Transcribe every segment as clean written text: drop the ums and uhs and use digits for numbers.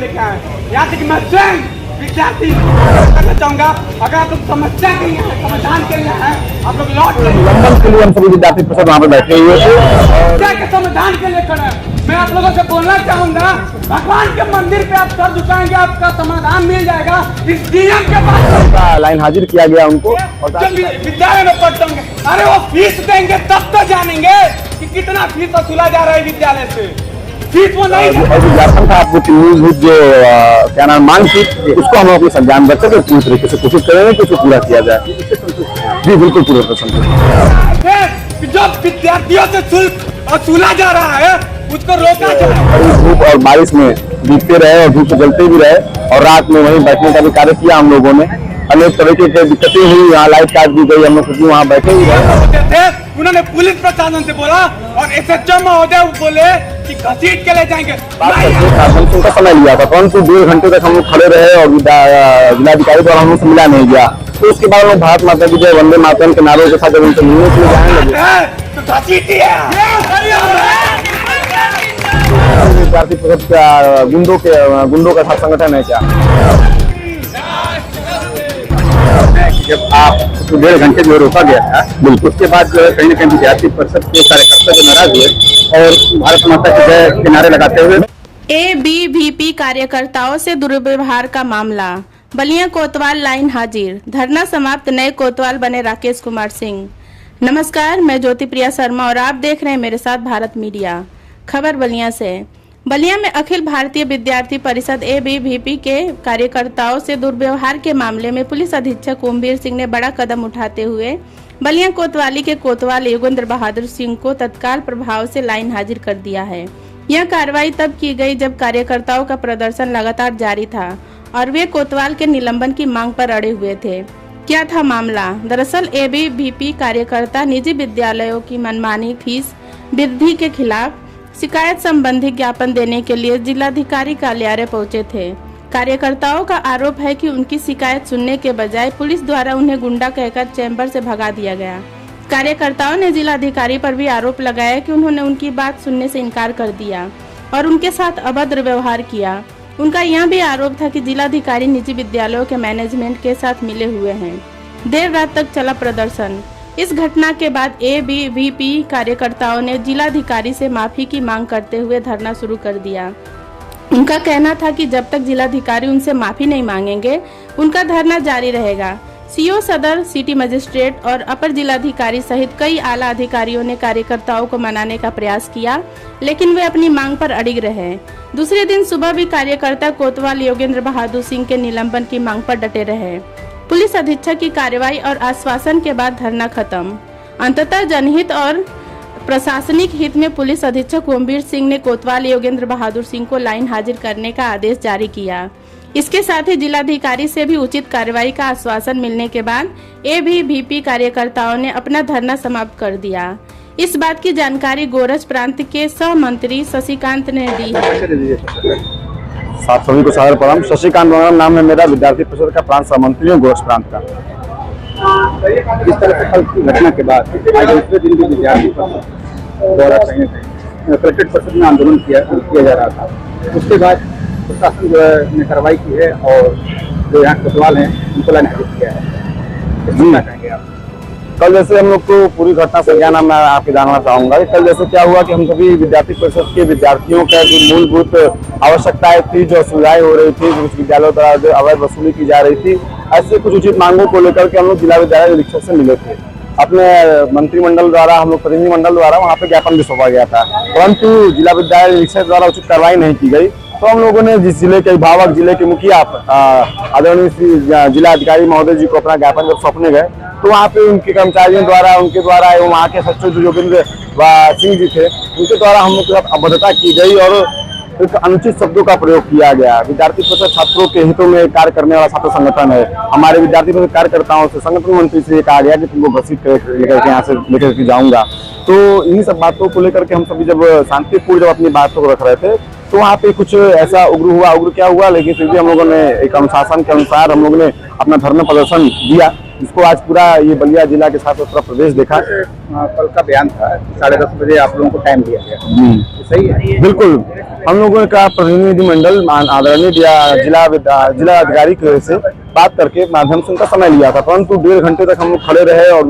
लेके आए। यहाँ तक मैं स्वयं विद्यार्थी करना चाहूंगा, अगर आप लोग समस्या के लिए हैं, समाधान के लिए हैं, आप लोग लौट निलंबन के लिए हम सभी विद्यार्थी परिषद वहाँ पे बैठे हुए थे। समस्या के समाधान के लिए खड़े हैं। मैं आप लोगों से बोलना चाहूंगा, भगवान के मंदिर पे आप सर झुकाएंगे, आपका समाधान मिल जाएगा। इस डीएम के पास लाइन हाजिर किया गया उनको, और विद्यालय में पढ़ते होंगे, अरे वो फीस देंगे तब तो जानेंगे कि कितना फीस वसूला जा रहा है विद्यालय से। फीस वो नहीं विज्ञापन था आपको मूलभूत जो क्या नाम मांग थी, उसको हम अपने संज्ञान रखते थे, पूरी तरीके से कोशिश करेंगे कि उसको पूरा किया जाए। जी बिल्कुल पूरे संतुष्ट। जो विद्यार्थियों से शुल्क वसूला जा रहा है उसको रोका जाए। धूप और बारिश में भीगते रहे और धूप से जलते भी रहे, और रात में वहीं बैठने का भी कार्य किया हम लोगों ने। अनेक तरह की दिक्कतें हुई, यहाँ लाइट काट दी गई, हम लोग वहाँ बैठे ही रहे। उन्होंने पुलिस प्रशासन से बोला और SHO महोदय बोले कि घसीट के ले जाएंगे। उनका समय लिया था, परंतु 1.5 घंटे तक हम लोग खड़े रहे और जिलाधिकारी द्वारा हम लोग से मिला नहीं गया। तो उसके बाद हम भारत माता की जय, वंदे मातरम के नारों के साथ जब उनसे मिलने के लिए जाने लगे तो घसीट दिया। विद्यार्थी परिषद गुंडों का संगठन है क्या? जब आप 1.5 घंटे जो रोका गया था, बिल्कुल उसके बाद जो है कहीं न कहीं विद्यार्थी परिषद के कार्यकर्ता जो नाराज हुए और भारत माता की जय के नारे लगाते हुए। ABVP कार्यकर्ताओं से दुर्व्यवहार का मामला, बलिया कोतवाल लाइन हाजिर, धरना समाप्त, नए कोतवाल बने राकेश कुमार सिंह। नमस्कार, मैं ज्योति प्रिया शर्मा और आप देख रहे हैं मेरे साथ भारत मीडिया। खबर बलिया से। बलिया में अखिल भारतीय विद्यार्थी परिषद ABVP के कार्यकर्ताओं से दुर्व्यवहार के मामले में पुलिस अधीक्षक ओमवीर सिंह ने बड़ा कदम उठाते हुए बलिया कोतवाली के कोतवाल योगेंद्र बहादुर सिंह को तत्काल प्रभाव से लाइन हाजिर कर दिया है। यह कार्रवाई तब की गई जब कार्यकर्ताओं का प्रदर्शन लगातार जारी था और वे कोतवाल के निलंबन की मांग पर अड़े हुए थे। क्या था मामला? दरअसल ABVP कार्यकर्ता निजी विद्यालयों की मनमानी फीस वृद्धि के खिलाफ शिकायत संबंधी ज्ञापन देने के लिए जिलाधिकारी कार्यालय पहुंचे थे। कार्यकर्ताओं का आरोप है कि उनकी शिकायत सुनने के बजाय पुलिस द्वारा उन्हें गुंडा कहकर चैम्बर से भगा दिया गया। कार्यकर्ताओं ने जिलाधिकारी पर भी आरोप लगाया कि उन्होंने उनकी बात सुनने से इनकार कर दिया और उनके साथ अभद्र व्यवहार किया। उनका यह भी आरोप था कि जिलाधिकारी निजी विद्यालयों के मैनेजमेंट के साथ मिले हुए हैं। देर रात तक चला प्रदर्शन। इस घटना के बाद ABVP कार्यकर्ताओं ने जिलाधिकारी से माफी की मांग करते हुए धरना शुरू कर दिया। उनका कहना था कि जब तक जिलाधिकारी उनसे माफी नहीं मांगेंगे उनका धरना जारी रहेगा। CO सदर, सिटी मजिस्ट्रेट और अपर जिलाधिकारी सहित कई आला अधिकारियों ने कार्यकर्ताओं को मनाने का प्रयास किया, लेकिन वे अपनी मांग पर अड़िग रहे। दूसरे दिन सुबह भी कार्यकर्ता कोतवाल योगेंद्र बहादुर सिंह के निलंबन की मांग पर डटे रहे। पुलिस अधीक्षक की कार्रवाई और आश्वासन के बाद धरना खत्म। अंततः जनहित और प्रशासनिक हित में पुलिस अधीक्षक ओमवीर सिंह ने कोतवाल योगेंद्र बहादुर सिंह को लाइन हाजिर करने का आदेश जारी किया। इसके साथ ही जिलाधिकारी से भी उचित कार्रवाई का आश्वासन मिलने के बाद ABVP कार्यकर्ताओं ने अपना धरना समाप्त कर दिया। इस बात की जानकारी गोरज प्रांत के सह मंत्री शशिकांत ने दी है। साथ सभी को सादर प्रणाम। शशिकांत नाम है मेरा, विद्यार्थी परिषद का प्रांत सहमंत्री हूँ गोरज प्रांत का। इस तरह से कल की घटना के बाद आज दूसरे दिन भी विद्यार्थी परिषद द्वारा कहीं कलेक्ट्रेट परिषद में आंदोलन किया जा रहा था। उसके बाद प्रशासन जो है ने कार्रवाई की है और जो यहाँ कोतवाल हैं उनको लाइन हाजिर किया है। जी मैं कहेंगे आप कल जैसे हम लोग को पूरी घटना संज्ञान मैं आपके जानना चाहूंगा। कल जैसे क्या हुआ कि हम सभी विद्यार्थी परिषद के विद्यार्थियों का जो मूलभूत आवश्यकताएं थी, जो सुविधाएं हो रही थी, कुछ विद्यालयों द्वारा जो अवैध वसूली की जा रही थी, ऐसे कुछ उचित मांगों को लेकर के हम लोग जिला विद्यालय निरीक्षक से मिले थे। अपने मंत्रिमंडल द्वारा, हम लोग प्रतिनिधिमंडल द्वारा वहाँ पे ज्ञापन भी सौंपा गया था, परंतु जिला विद्यालय निरीक्षक द्वारा उचित कार्रवाई नहीं की गई। तो हम लोगों ने जिस जिले के अभिभावक, जिले के मुखिया आदरणीय जिला अधिकारी महोदय जी को अपना ज्ञापन जब सौंपने गए तो वहाँ पे उनके कर्मचारियों द्वारा, उनके द्वारा एवं वहाँ के सचिव योगेंद्र सिंह जी थे, उनके द्वारा हम लोग के साथ अभद्रता की गई और एक अनुचित शब्दों का प्रयोग किया गया। विद्यार्थी परिषद छात्रों के हितों में कार्य करने वाला छात्र संगठन है। हमारे विद्यार्थी परिषद कार्यकर्ताओं से संगठन मंत्री से ये कहा गया कि तुमको घसीट लेकर के यहाँ से लेकर के जाऊंगा। तो इन्हीं सब बातों को लेकर के हम सभी जब शांतिपूर्ण जब अपनी बातों को रख रहे थे तो वहाँ पे कुछ ऐसा उग्र हुआ, उग्र क्या हुआ, लेकिन फिर भी हम लोगों ने एक अनुशासन के अनुसार हम लोगों ने अपना धरना प्रदर्शन दिया। जिसको आज पूरा ये बलिया जिला के साथ पूरा प्रदेश देखा। कल का बयान था 10:30 बजे आप लोगों को टाइम दिया गया, सही है? बिल्कुल, हम लोगों का प्रतिनिधिमंडल आदरणीय जिला अधिकारी से बात करके माध्यम से उनका समय लिया था, परंतु 1.5 घंटे तक हम लोग खड़े रहे और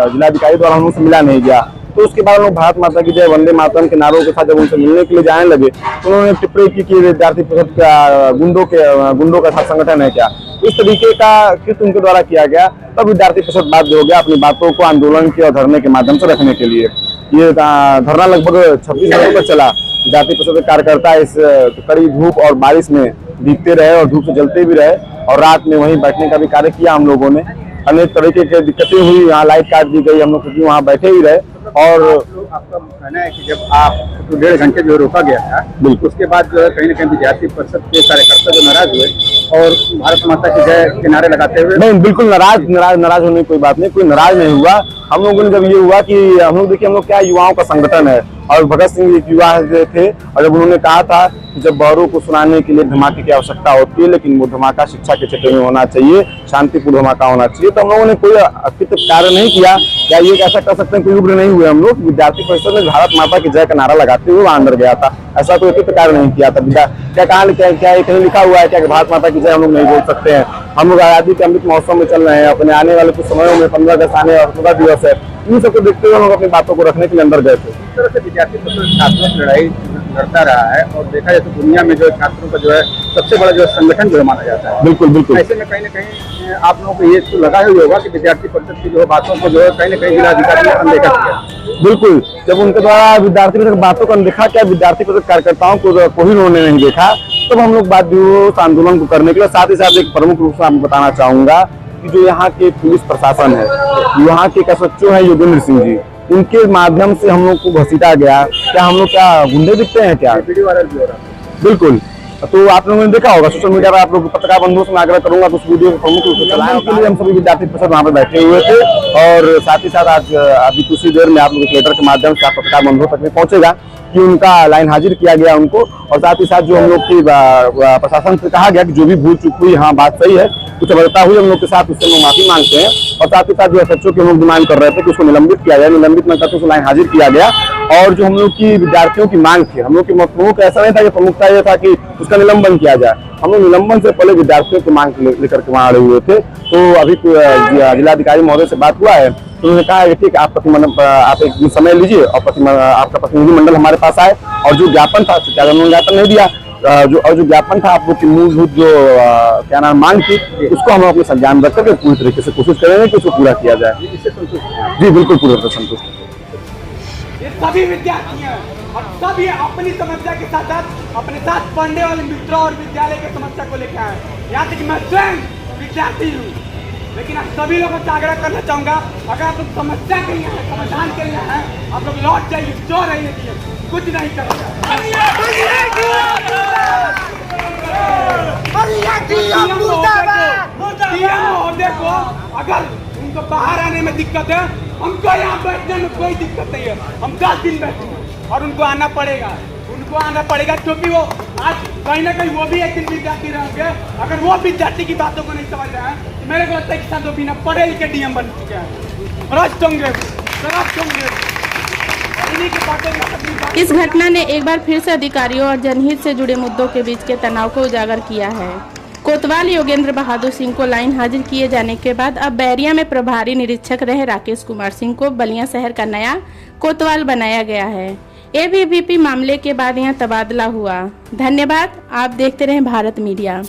जिलाधिकारी द्वारा हम लोग से मिला नहीं गया। तो उसके बाद हम लोग भारत माता की जय, वंदे मातरम के नारों के साथ जब उनसे मिलने के लिए जाने लगे तो उन्होंने टिप्पणी की कि विद्यार्थी परिषद का गुंडों का साथ संगठन है क्या, इस तरीके का कृत्य उनके द्वारा किया गया। तब विद्यार्थी परिषद बाध्य हो गया अपनी बातों को आंदोलन के और धरने के माध्यम से रखने के लिए। ये धरना लगभग 26 घंटों तक चला। विद्यार्थी परिषद के कार्यकर्ता इस कड़ी धूप और बारिश में भीगते रहे और धूप से जलते भी रहे, और रात में वहीं बैठने का भी कार्य किया हम लोगों ने। अनेक तरीके की दिक्कतें हुई, यहाँ लाइट काट दी गई, हम लोग क्योंकि वहाँ बैठे ही रहे। और आपका कहना है कि जब आप 1.5 घंटे जो रोका गया था, बिल्कुल, उसके बाद जो है कहीं न कहीं विद्यार्थी परिषद के कार्यकर्ता जो नाराज हुए और भारत माता की जय के नारे लगाते हुए। नहीं, बिल्कुल नाराज होने की कोई बात नहीं, कोई नाराज नहीं हुआ। हम लोगों ने जब ये हुआ कि हम लोग देखिए, हम लोग क्या युवाओं का संगठन है, और भगत सिंह एक युवा थे, और जब उन्होंने कहा था कि जब बौरों को सुनाने के लिए धमाके की आवश्यकता होती है, लेकिन वो धमाका शिक्षा के क्षेत्र में होना चाहिए, शांतिपूर्ण धमाका होना चाहिए, तो हम लोगों ने कोई अकृत्य कार्य नहीं किया। क्या ये कैसा कर सकते हैं, कोई उग्र नहीं हुए हम लोग। विद्यार्थी परिषद में भारत माता की जय का नारा लगाते हुए अंदर गया था, ऐसा कोई अकृत्य कार्य नहीं किया था। क्या कहीं लिखा हुआ है क्या कि भारत माता की जय हम लोग नहीं बोल सकते हैं? हम लोग आजादी के अमृत महोत्सव में चल रहे हैं, अपने आने वाले कुछ समयों में 15 अगस्त आने और 15 दिवस है, इन सबको देखते हुए हम लोग अपनी बातों को रखने के लिए अंदर गए थे। इस तरह से विद्यार्थी परिषद छात्रों की लड़ाई लड़ता रहा है, और देखा जाए तो दुनिया में जो है छात्रों का जो है सबसे बड़ा जो संगठन जो है माना जाता है। बिल्कुल बिल्कुल। ऐसे में कहीं न कहीं आप लोगों को ये तो लगा ही होगा कि विद्यार्थी परिषद की जो बातों को जो है कहीं न कहीं जिलाधिकारी ने अनदेखा किया। बिल्कुल, जब उनके द्वारा विद्यार्थी परिषद बातों को अनदेखा किया, विद्यार्थी परिषद कार्यकर्ताओं को ही उन्होंने नहीं देखा, तब हम लोग बाध्य हुए उस आंदोलन को करने के लिए। साथ ही साथ एक प्रमुख रूप से आपको बताना चाहूंगा कि जो यहाँ के पुलिस प्रशासन है, यहाँ के एसएचओ है योगेंद्र सिंह जी, उनके माध्यम से हम लोग को घसीटा गया। क्या हम लोग क्या गुंडे दिखते हैं क्या? वीडियो वायरल भी हो रहा है। बिल्कुल, तो आप लोगों ने देखा होगा सोशल मीडिया पर, आप लोग पत्रकार बंधुओं से मैं आग्रह करूंगा कि उस वीडियो को प्रमुख रूप से चलाएं। के लिए हम सभी विद्यार्थी परिषद वहाँ पे बैठे हुए थे, और साथ ही साथ आज अभी कुछ ही देर में आप लोग एक लेटर के माध्यम से आप पत्रकार बंधुओं तक में पहुंचेगा कि उनका लाइन हाजिर किया गया उनको। और साथ ही साथ जो हम लोग की प्रशासन से कहा गया कि जो भी भूल चूक हुई, हाँ बात सही है, कुछ अवगता हुई हम लोग के साथ, उससे हम लोग माफी मांगते हैं। और साथ ही साथ जो एसएचओ के लोग डिमांड कर रहे थे कि उसको निलंबित किया जाए, निलंबित न करके उसको लाइन हाजिर किया गया। और जो हम लोग की विद्यार्थियों की मांग थी, हम लोग की प्रमुख ऐसा नहीं था कि प्रमुखता ये था कि उसका निलंबन किया जाए, हम लोग निलंबन से पहले विद्यार्थियों की मांग लेकर के वहाँ आए हुए थे। तो अभी जिलाधिकारी महोदय से बात हुआ है, तो उन्होंने कहा है ठीक, आप एक समय लीजिए और आपका प्रतिनिधिमंडल हमारे पास आए, और जो ज्ञापन था, उन्होंने ज्ञापन नहीं दिया, जो ज्ञापन था आप लोग की मूलभूत जो क्या नाम मांग थी, उसको हम अपने संज्ञान में रख करके पूरी तरीके से कोशिश करेंगे कि उसको पूरा किया जाए। इससे संतुष्ट हैं? जी बिल्कुल, पूरी तरह संतुष्ट। ये सभी विद्यार्थी हैं, और सभी अपनी समस्या के साथ साथ अपने साथ पढ़ने वाले मित्रों और विद्यालय की समस्या को लेकर आए। यहाँ तक मैं स्वयं विद्यार्थी हूँ, लेकिन आप सभी लोगों से आग्रह करना चाहूंगा, अगर आप लोग समस्या के लिए हैं, समाधान के लिए हैं, आप लोग लौट जाइए, जो रहिए, कुछ नहीं करेगा। देखो, अगर उनको बाहर आने में दिक्कत है, हमको यहाँ बैठने में कोई दिक्कत नहीं है, हम 10 दिन बैठेंगे और उनको आना पड़ेगा, क्योंकि वो आज कहीं ना कहीं वो भी एक दिन विद्यार्थी रहेंगे। अगर वो विद्यार्थी की बातों को नहीं समझ रहे हैं, तो मेरे को लगता है कि साथ वो बिना पढ़े लिखे डीएम बन चुके हैं। भ्रष्ट होंगे। इस घटना ने एक बार फिर से अधिकारियों और जनहित से जुड़े मुद्दों के बीच के तनाव को उजागर किया है। कोतवाल योगेंद्र बहादुर सिंह को लाइन हाजिर किए जाने के बाद अब बैरिया में प्रभारी निरीक्षक रहे राकेश कुमार सिंह को बलिया शहर का नया कोतवाल बनाया गया है। एबीवीपी मामले के बाद यहां तबादला हुआ। धन्यवाद, आप देखते रहें भारत मीडिया।